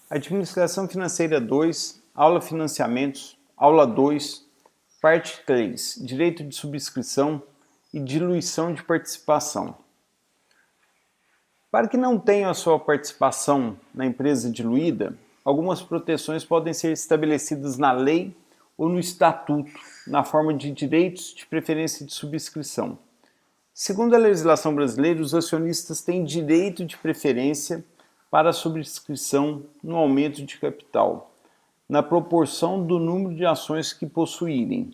Administração Financeira 2, Aula Financiamentos, Aula 2, Parte 3, Direito de Subscrição e Diluição de Participação. Para que não tenha a sua participação na empresa diluída, algumas proteções podem ser estabelecidas na lei ou no estatuto, na forma de direitos de preferência de subscrição. Segundo a legislação brasileira, os acionistas têm direito de preferência para a subscrição no aumento de capital, na proporção do número de ações que possuírem.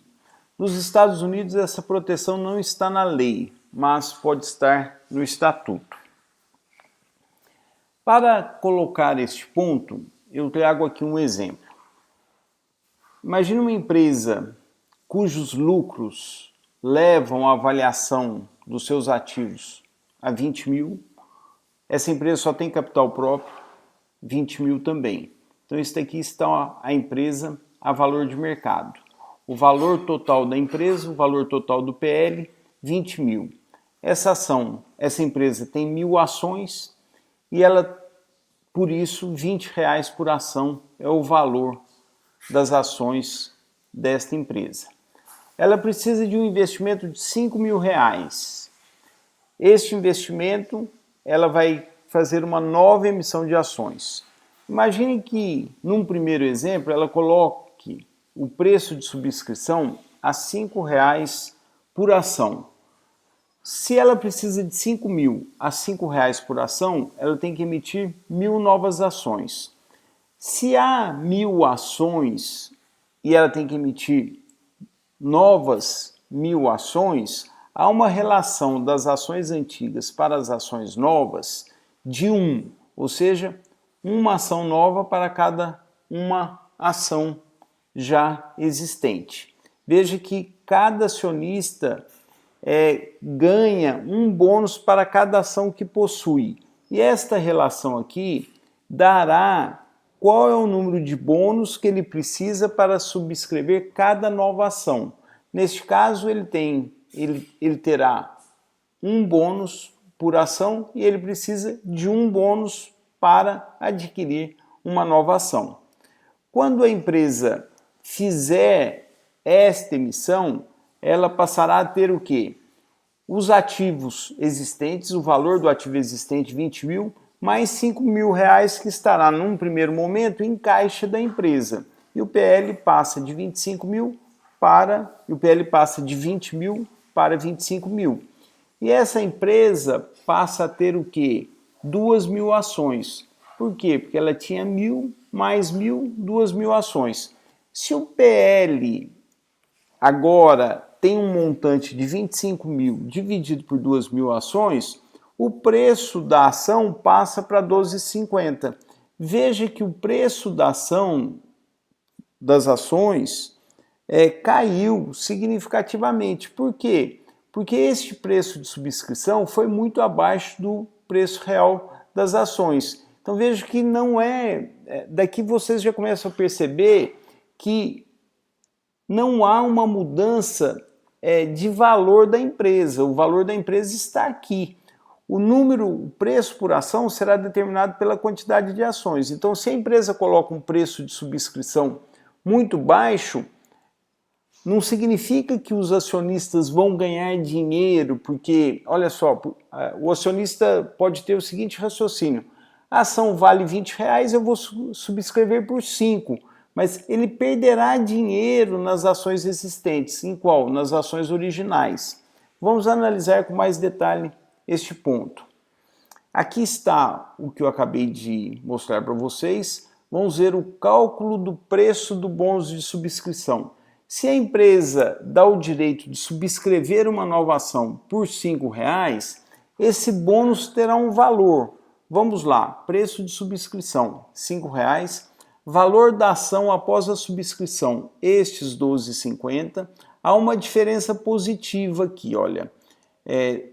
Nos Estados Unidos, essa proteção não está na lei, mas pode estar no estatuto. Para colocar este ponto, eu trago aqui um exemplo. Imagine uma empresa cujos lucros levam a avaliação dos seus ativos a 20 mil. Essa empresa só tem capital próprio, 20 mil também. Então, isso aqui está a empresa a valor de mercado. O valor total da empresa, o valor total do PL, 20 mil. Essa empresa tem 1.000 ações e ela, por isso, R$20 por ação é o valor das ações desta empresa. Ela precisa de um investimento de R$5.000. Este investimento, ela vai fazer uma nova emissão de ações. Imagine que, num primeiro exemplo, ela coloque o preço de subscrição a R$5 por ação. Se ela precisa de 5 mil a R$5 por ação, ela tem que emitir 1.000 novas ações. Se há 1.000 ações e ela tem que emitir novas 1.000 ações, há uma relação das ações antigas para as ações novas de 1, ou seja, uma ação nova para cada uma ação já existente. Veja que cada acionista ganha um bônus para cada ação que possui. E esta relação aqui dará qual é o número de bônus que ele precisa para subscrever cada nova ação. Neste caso, ele terá um bônus por ação e ele precisa de um bônus para adquirir uma nova ação. Quando a empresa fizer esta emissão, ela passará a ter o quê? Os ativos existentes, o valor do ativo existente, 20 mil, mais R$5.000 que estará num primeiro momento em caixa da empresa. E o PL passa de 25 mil o PL passa de 20 mil para 25 mil. E essa empresa passa a ter o quê? 2.000 ações. Por quê? Porque ela tinha 1.000 mais 1.000, 2.000 ações. Se o PL agora tem um montante de 25 mil dividido por 2.000 ações, o preço da ação passa para R$12,50. Veja que o preço da ação, das ações, caiu significativamente. Por quê? Porque este preço de subscrição foi muito abaixo do preço real das ações. Então veja que não daqui vocês já começam a perceber que não há uma mudança de valor da empresa. O valor da empresa está aqui. O preço por ação será determinado pela quantidade de ações. Então, se a empresa coloca um preço de subscrição muito baixo, não significa que os acionistas vão ganhar dinheiro, porque, olha só, o acionista pode ter o seguinte raciocínio: a ação vale R$20, eu vou subscrever por 5, mas ele perderá dinheiro nas ações existentes. Em qual? Nas ações originais. Vamos analisar com mais detalhe este ponto. Aqui está o que eu acabei de mostrar para vocês. Vamos ver o cálculo do preço do bônus de subscrição. Se a empresa dá o direito de subscrever uma nova ação por R$5, esse bônus terá um valor. Vamos lá, preço de subscrição, R$5, valor da ação após a subscrição, estes R$12,50. Há uma diferença positiva aqui, olha.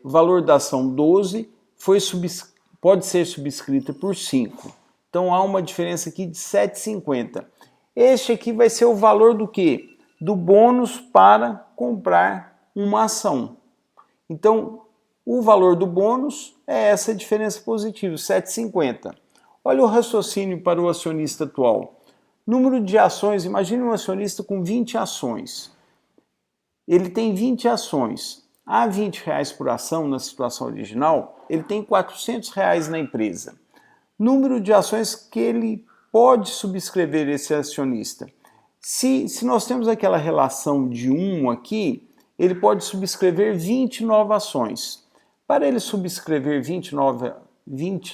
Valor da ação 12 pode ser subscrita por 5. Então há uma diferença aqui de R$7,50. Este aqui vai ser o valor do quê? Do bônus para comprar uma ação. Então, o valor do bônus é essa diferença positiva, R$7,50. Olha o raciocínio para o acionista atual. Número de ações, imagine um acionista com 20 ações. Ele tem 20 ações. A R$20 por ação na situação original, ele tem R$400 na empresa. Número de ações que ele pode subscrever esse acionista. Se nós temos aquela relação de 1 aqui, ele pode subscrever 20 novas ações. Para ele subscrever 20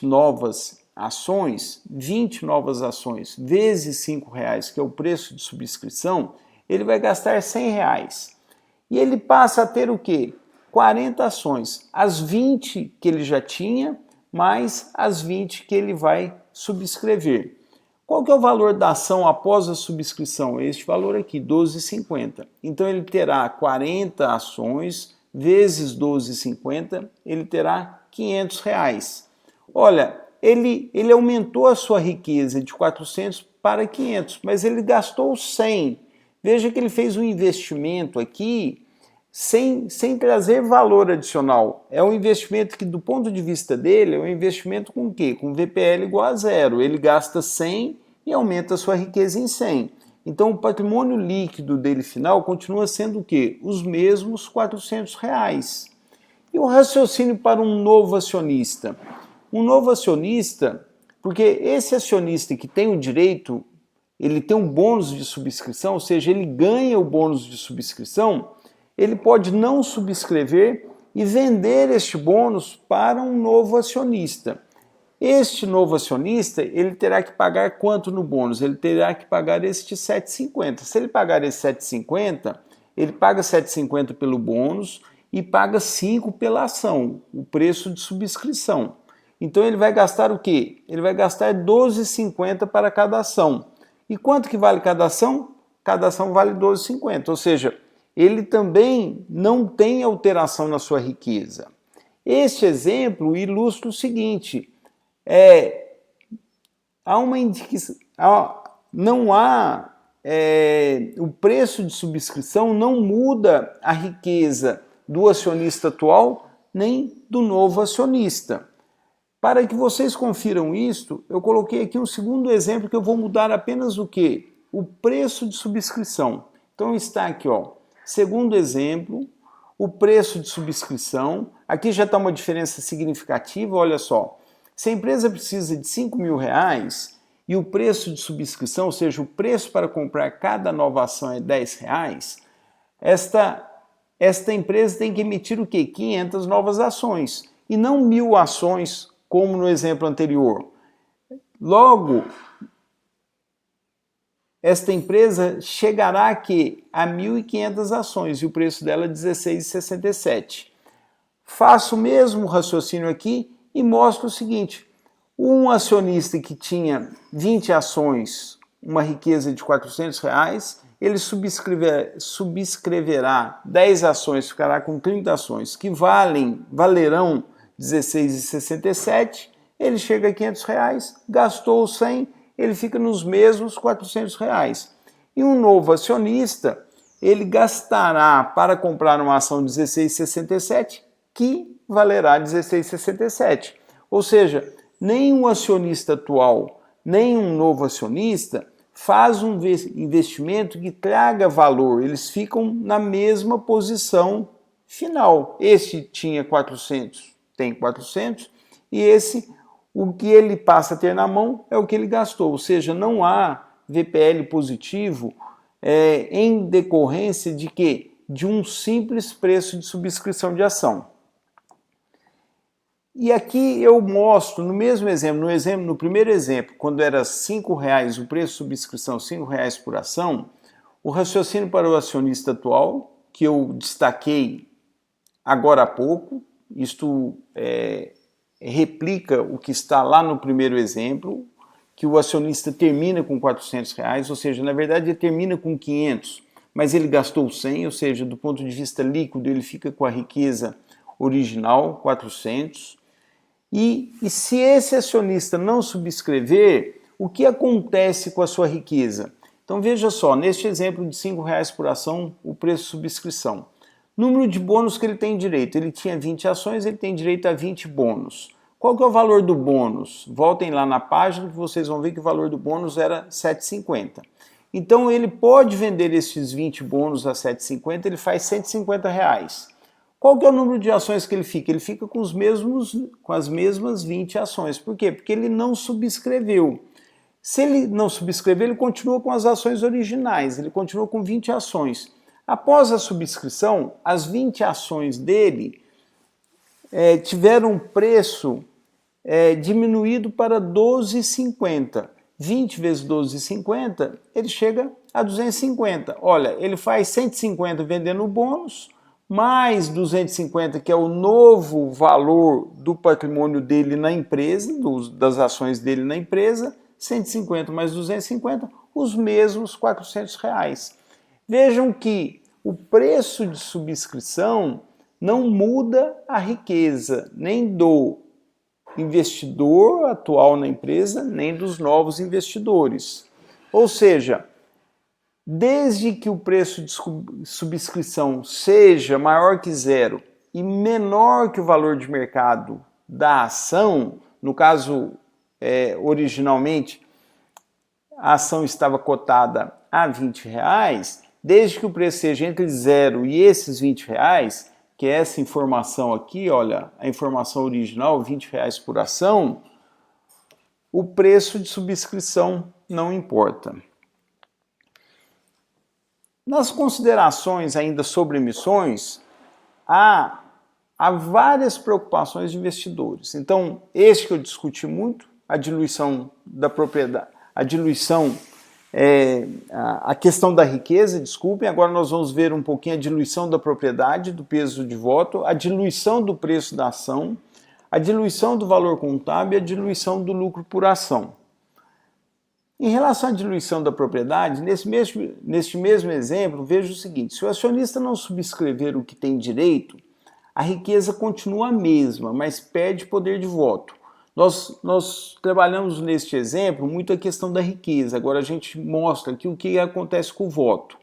novas ações, 20 novas ações vezes R$5, que é o preço de subscrição, ele vai gastar R$100. E ele passa a ter o quê? 40 ações. As 20 que ele já tinha, mais as 20 que ele vai subscrever. Qual que é o valor da ação após a subscrição? Este valor aqui, R$12,50. Então ele terá 40 ações vezes R$12,50, ele terá R$500. Olha, ele aumentou a sua riqueza de 400 para 500, mas ele gastou 100. Veja que ele fez um investimento aqui sem trazer valor adicional. É um investimento que, do ponto de vista dele, é um investimento com o quê? Com VPL igual a 0. Ele gasta 100 e aumenta a sua riqueza em 100. Então, o patrimônio líquido dele final continua sendo o quê? Os mesmos R$400. E o raciocínio para um novo acionista? Um novo acionista, porque esse acionista que tem o direito, ele tem um bônus de subscrição, ou seja, ele ganha o bônus de subscrição, ele pode não subscrever e vender este bônus para um novo acionista. Este novo acionista, ele terá que pagar quanto no bônus? Ele terá que pagar este R$7,50. Se ele pagar esse R$7,50, ele paga R$7,50 pelo bônus e paga R$5 pela ação, o preço de subscrição. Então ele vai gastar o quê? Ele vai gastar R$12,50 para cada ação. E quanto que vale cada ação? Cada ação vale R$12,50, ou seja, ele também não tem alteração na sua riqueza. Este exemplo ilustra o seguinte, o preço de subscrição não muda a riqueza do acionista atual nem do novo acionista. Para que vocês confiram isto, eu coloquei aqui um segundo exemplo que eu vou mudar apenas o quê? O preço de subscrição. Então está aqui, ó, segundo exemplo, o preço de subscrição. Aqui já está uma diferença significativa, olha só. Se a empresa precisa de R$5.000 e o preço de subscrição, ou seja, o preço para comprar cada nova ação é R$10, esta empresa tem que emitir o quê? 500 novas ações e não 1.000 ações, como no exemplo anterior. Logo, esta empresa chegará aqui a 1.500 ações e o preço dela é R$16,67. Faço o mesmo raciocínio aqui e mostro o seguinte, um acionista que tinha 20 ações, uma riqueza de R$400, ele subscreverá 10 ações, ficará com 30 ações, que valerão R$16,67, ele chega a R$500, gastou 100, ele fica nos mesmos R$400. E um novo acionista, ele gastará para comprar uma ação de R$16,67, que valerá R$16,67. Ou seja, nem um acionista atual, nem um novo acionista faz um investimento que traga valor, eles ficam na mesma posição final. Este tinha 400, tem 400, e esse, o que ele passa a ter na mão é o que ele gastou, ou seja, não há VPL positivo em decorrência de quê? De um simples preço de subscrição de ação. E aqui eu mostro no mesmo exemplo, no primeiro exemplo, quando era R$5 o preço de subscrição, R$5 por ação, o raciocínio para o acionista atual, que eu destaquei agora há pouco, isto replica o que está lá no primeiro exemplo, que o acionista termina com R$400, ou seja, na verdade ele termina com 500, mas ele gastou 100, ou seja, do ponto de vista líquido ele fica com a riqueza original, 400. E se esse acionista não subscrever, o que acontece com a sua riqueza? Então veja só, neste exemplo de R$5 por ação, o preço de subscrição. Número de bônus que ele tem direito, ele tinha 20 ações, ele tem direito a 20 bônus. Qual que é o valor do bônus? Voltem lá na página que vocês vão ver que o valor do bônus era R$ 7,50. Então ele pode vender esses 20 bônus a R$ 7,50, ele faz R$ 150. Qual que é o número de ações que ele fica? Ele fica com as mesmas 20 ações. Por quê? Porque ele não subscreveu. Se ele não subscrever, ele continua com as ações originais, ele continua com 20 ações. Após a subscrição, as 20 ações dele tiveram um preço diminuído para 12,50. 20 vezes 12,50, ele chega a 250. Olha, ele faz 150 vendendo o bônus, mais 250, que é o novo valor do patrimônio dele na empresa, das ações dele na empresa, 150 mais 250, os mesmos R$ 400. Vejam que o preço de subscrição não muda a riqueza, nem do investidor atual na empresa, nem dos novos investidores. Ou seja, desde que o preço de subscrição seja maior que zero e menor que o valor de mercado da ação, no caso, originalmente, a ação estava cotada a R$ 20, desde que o preço seja entre zero e esses R$ 20, que é essa informação aqui, olha, a informação original, R$ 20 por ação, o preço de subscrição não importa. Nas considerações ainda sobre emissões, há várias preocupações de investidores. Então, este que eu discuti muito, a diluição da propriedade, a questão da riqueza, desculpem, agora nós vamos ver um pouquinho a diluição da propriedade, do peso de voto, a diluição do preço da ação, a diluição do valor contábil e a diluição do lucro por ação. Em relação à diluição da propriedade, neste mesmo exemplo, veja o seguinte: se o acionista não subscrever o que tem direito, a riqueza continua a mesma, mas perde poder de voto. Nós trabalhamos neste exemplo muito a questão da riqueza, agora a gente mostra aqui o que acontece com o voto.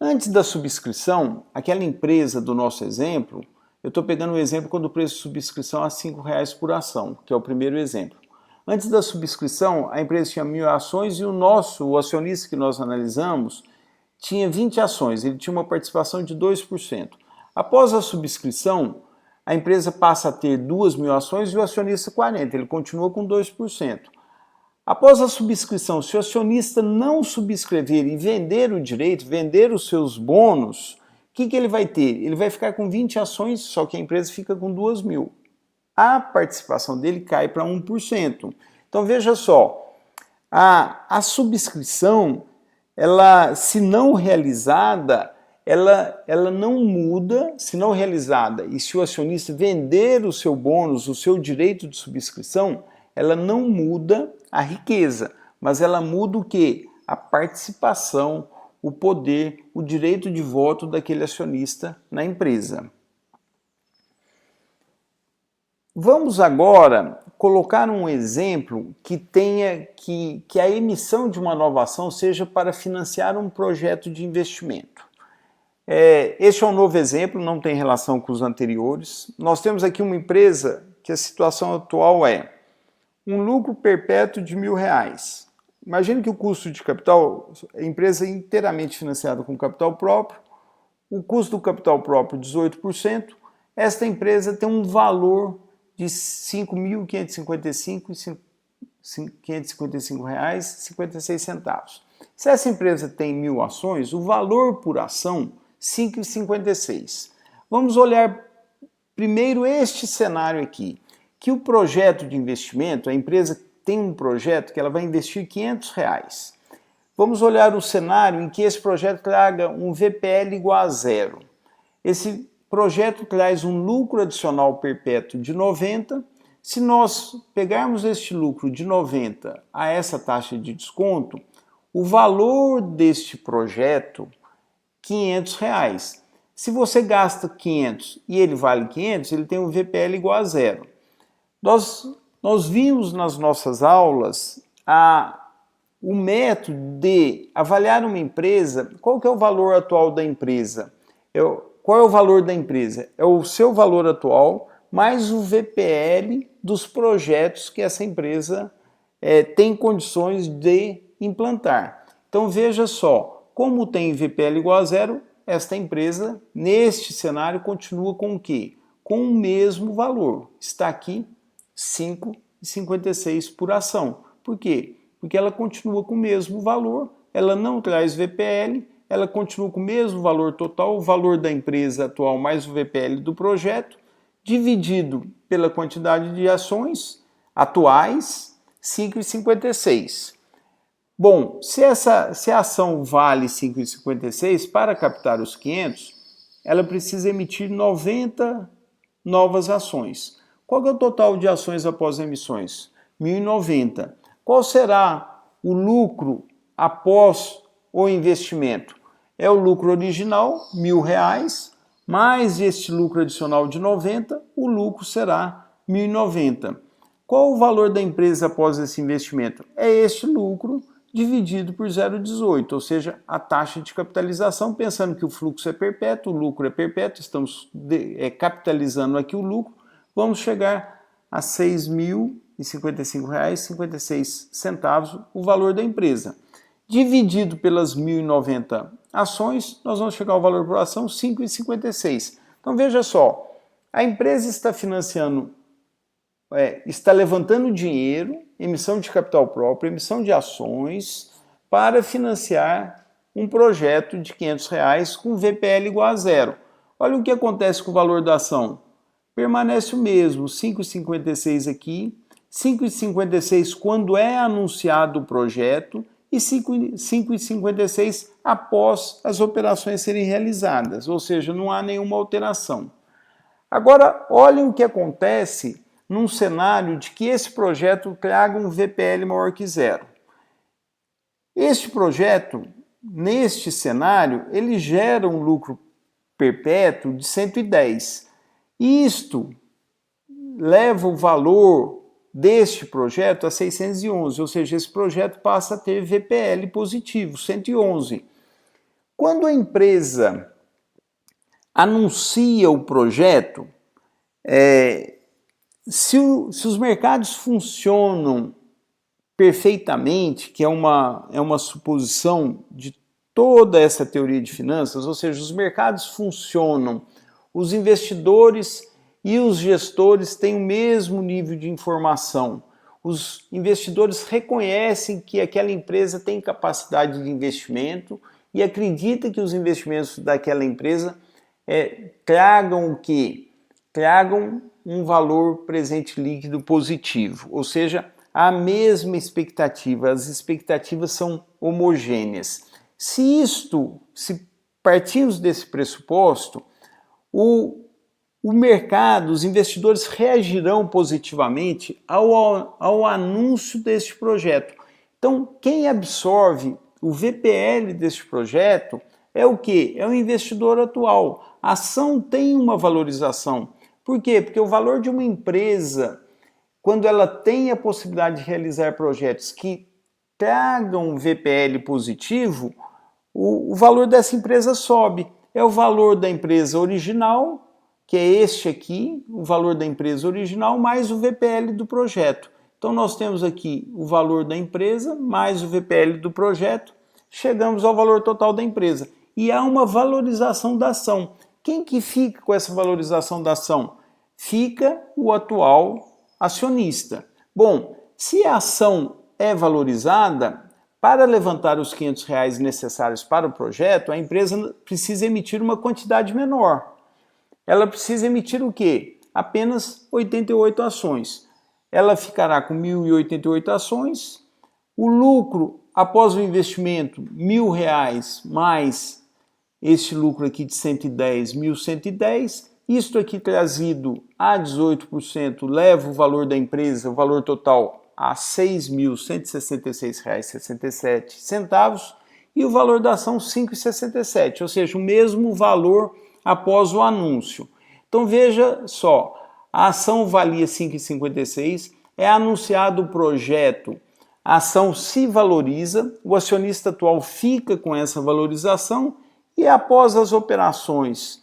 Antes da subscrição, aquela empresa do nosso exemplo, eu estou pegando um exemplo quando o preço de subscrição é R$ 5 por ação, que é o primeiro exemplo. Antes da subscrição, a empresa tinha 1.000 ações e o acionista que nós analisamos, tinha 20 ações, ele tinha uma participação de 2%. Após a subscrição, a empresa passa a ter 2.000 ações e o acionista 40, ele continua com 2%. Após a subscrição, se o acionista não subscrever e vender o direito, vender os seus bônus, o que ele vai ter? Ele vai ficar com 20 ações, só que a empresa fica com 2.000. A participação dele cai para 1%. Então veja só, a subscrição, ela, se não realizada, ela não muda, se não realizada, e se o acionista vender o seu bônus, o seu direito de subscrição, ela não muda a riqueza, mas ela muda o quê? A participação, o poder, o direito de voto daquele acionista na empresa. Vamos agora colocar um exemplo que a emissão de uma nova ação seja para financiar um projeto de investimento. Este é um novo exemplo, não tem relação com os anteriores. Nós temos aqui uma empresa que a situação atual é um lucro perpétuo de R$ 1.000. Imagine que o custo de capital, a empresa é inteiramente financiada com capital próprio, o custo do capital próprio 18%, esta empresa tem um valor de R$ 5.555,56. Se essa empresa tem 1.000 ações, o valor por ação R$ 5,56. Vamos olhar primeiro este cenário aqui, que o projeto de investimento, a empresa tem um projeto que ela vai investir R$ 500. Vamos olhar o cenário em que esse projeto traga um VPL igual a zero. Esse projeto traz um lucro adicional perpétuo de 90. Se nós pegarmos este lucro de 90 a essa taxa de desconto, o valor deste projeto, R$ 500. Se você gasta 500 e ele vale 500, ele tem um VPL igual a zero. Nós vimos nas nossas aulas o método de avaliar uma empresa. Qual que é o valor atual da empresa? Qual é o valor da empresa? É o seu valor atual mais o VPL dos projetos que essa empresa tem condições de implantar. Então veja só, como tem VPL igual a zero, esta empresa, neste cenário, continua com o quê? Com o mesmo valor. Está aqui R$ 5,56 por ação. Por quê? Porque ela continua com o mesmo valor, ela não traz VPL, ela continua com o mesmo valor total, o valor da empresa atual mais o VPL do projeto, dividido pela quantidade de ações atuais, 5,56. Bom, se a ação vale 5,56, para captar os 500, ela precisa emitir 90 novas ações. Qual é o total de ações após emissões? 1.090. Qual será o lucro após o investimento? É o lucro original, R$ 1.000, mais este lucro adicional de 90, o lucro será 1.090. Qual o valor da empresa após esse investimento? É este lucro dividido por 0,18, ou seja, a taxa de capitalização, pensando que o fluxo é perpétuo, o lucro é perpétuo, estamos capitalizando aqui o lucro, vamos chegar a R$ 6.055,56, o valor da empresa. Dividido pelas 1.090 ações, nós vamos chegar ao valor por ação 5,56. Então veja só, a empresa está financiando, está levantando dinheiro, emissão de capital próprio, emissão de ações, para financiar um projeto de R$ 500 com VPL igual a zero. Olha o que acontece com o valor da ação. Permanece o mesmo, 5,56 aqui, 5,56 quando é anunciado o projeto e 5,56 após as operações serem realizadas, ou seja, não há nenhuma alteração. Agora, olhem o que acontece num cenário de que esse projeto traga um VPL maior que zero. Este projeto, neste cenário, ele gera um lucro perpétuo de 110. Isto leva o valor deste projeto a 611, ou seja, esse projeto passa a ter VPL positivo, 111. Quando a empresa anuncia o projeto, se os mercados funcionam perfeitamente, que é uma suposição de toda essa teoria de finanças, ou seja, os mercados funcionam, os investidores e os gestores têm o mesmo nível de informação. Os investidores reconhecem que aquela empresa tem capacidade de investimento e acreditam que os investimentos daquela empresa tragam o quê? Tragam um valor presente líquido positivo, ou seja, a mesma expectativa, as expectativas são homogêneas. Se partirmos desse pressuposto, o mercado, os investidores reagirão positivamente ao anúncio deste projeto. Então, quem absorve o VPL deste projeto é o quê? É o investidor atual. A ação tem uma valorização. Por quê? Porque o valor de uma empresa, quando ela tem a possibilidade de realizar projetos que tragam VPL positivo, o valor dessa empresa sobe. É o valor da empresa original, que é este aqui, o valor da empresa original, mais o VPL do projeto. Então nós temos aqui o valor da empresa, mais o VPL do projeto, chegamos ao valor total da empresa. E há uma valorização da ação. Quem que fica com essa valorização da ação? Fica o atual acionista. Bom, se a ação é valorizada, para levantar os R$ 500 necessários para o projeto, a empresa precisa emitir uma quantidade menor. Ela precisa emitir o quê? Apenas 88 ações. Ela ficará com 1.088 ações. O lucro após o investimento, R$ 1.000 mais este lucro aqui de 110, 1.110. Isto aqui trazido a 18% leva o valor da empresa, o valor total, a R$ 6.166,67 e o valor da ação R$ 5,67, ou seja, o mesmo valor após o anúncio. Então veja só, a ação valia R$ 5,56, é anunciado o projeto, a ação se valoriza, o acionista atual fica com essa valorização e após as operações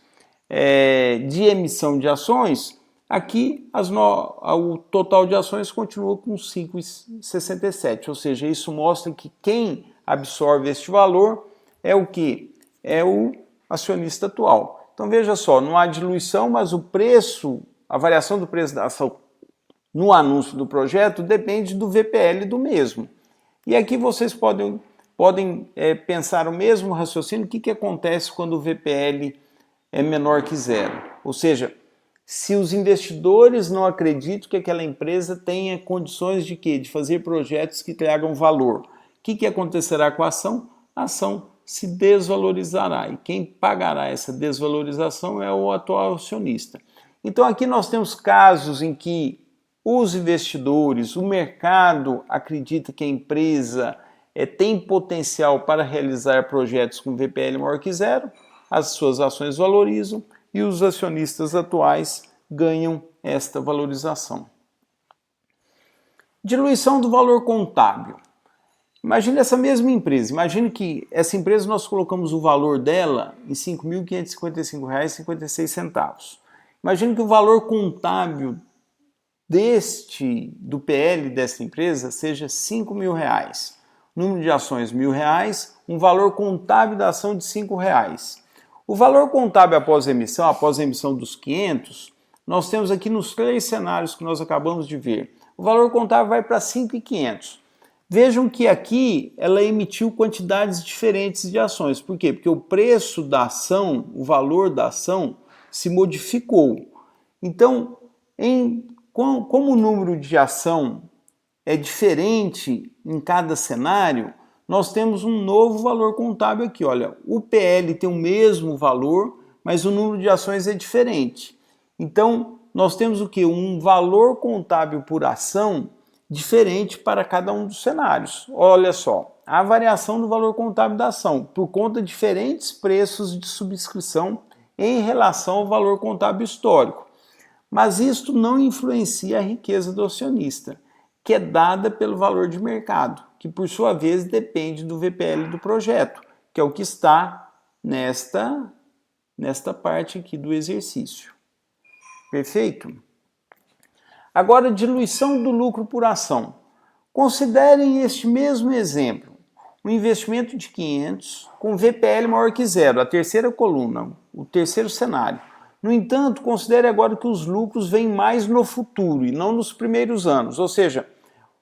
de emissão de ações, Aqui o total de ações continua com 5,67, ou seja, isso mostra que quem absorve este valor é o que? É o acionista atual. Então veja só, não há diluição, mas o preço, a variação do preço da ação no anúncio do projeto depende do VPL do mesmo. E aqui vocês podem pensar o mesmo raciocínio, o que acontece quando o VPL é menor que zero. Ou seja, se os investidores não acreditam que aquela empresa tenha condições de quê? De fazer projetos que tragam valor. O que acontecerá com a ação? A ação se desvalorizará. E quem pagará essa desvalorização é o atual acionista. Então aqui nós temos casos em que os investidores, o mercado acredita que a empresa tem potencial para realizar projetos com VPL maior que zero, as suas ações valorizam e os acionistas atuais ganham esta valorização. Diluição do valor contábil. Imagine essa mesma empresa, imagine que essa empresa nós colocamos o valor dela em R$ 5.555,56. Imagine que o valor contábil do PL dessa empresa seja R$ 5.000. Número de ações R$ 1.000, um valor contábil da ação de R$ 5,00. O valor contábil após a emissão dos 500, nós temos aqui nos 3 cenários que nós acabamos de ver. O valor contábil vai para 5.500. Vejam que aqui ela emitiu quantidades diferentes de ações. Por quê? Porque o preço da ação, o valor da ação, se modificou. Então, como o número de ação é diferente em cada cenário, nós temos um novo valor contábil aqui. Olha, o PL tem o mesmo valor, mas o número de ações é diferente. Então, nós temos o quê? Um valor contábil por ação diferente para cada um dos cenários. Olha só, a variação do valor contábil da ação por conta de diferentes preços de subscrição em relação ao valor contábil histórico. Mas isto não influencia a riqueza do acionista, que é dada pelo valor de mercado, que por sua vez depende do VPL do projeto, que é o que está nesta parte aqui do exercício. Perfeito? Agora, diluição do lucro por ação. Considerem este mesmo exemplo, um investimento de 500 com VPL maior que zero, a terceira coluna, o terceiro cenário. No entanto, considere agora que os lucros vêm mais no futuro e não nos primeiros anos, ou seja,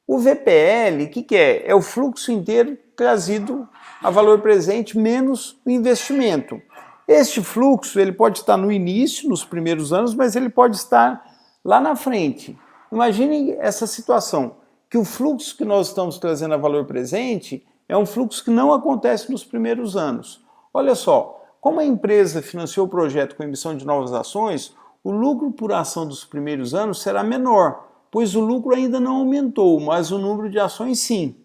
o VPL, o que é? É o fluxo inteiro trazido a valor presente menos o investimento. Este fluxo ele pode estar no início, nos primeiros anos, mas ele pode estar lá na frente. Imagine essa situação, que o fluxo que nós estamos trazendo a valor presente é um fluxo que não acontece nos primeiros anos. Olha só, como a empresa financiou o projeto com emissão de novas ações, o lucro por ação dos primeiros anos será menor, pois o lucro ainda não aumentou, mas o número de ações sim.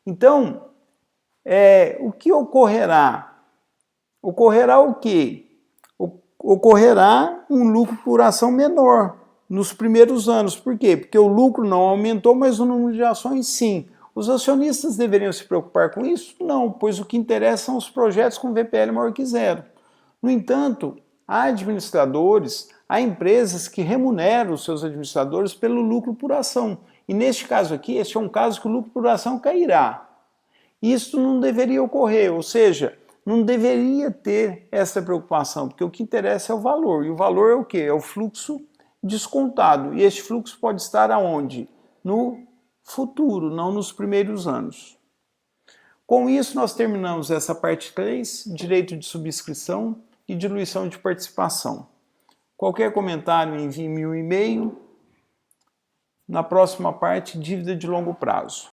Então, o que ocorrerá? Ocorrerá o quê? Ocorrerá um lucro por ação menor nos primeiros anos. Por quê? Porque o lucro não aumentou, mas o número de ações sim. Os acionistas deveriam se preocupar com isso? Não, pois o que interessa são os projetos com VPL maior que zero. No entanto, há administradores, há empresas que remuneram os seus administradores pelo lucro por ação. E neste caso aqui, este é um caso que o lucro por ação cairá. Isso não deveria ocorrer, ou seja, não deveria ter essa preocupação, porque o que interessa é o valor. E o valor é o quê? É o fluxo descontado. E este fluxo pode estar aonde? No futuro, não nos primeiros anos. Com isso, nós terminamos essa parte 3, direito de subscrição e diluição de participação. Qualquer comentário, envie-me um e-mail. Na próxima parte, dívida de longo prazo.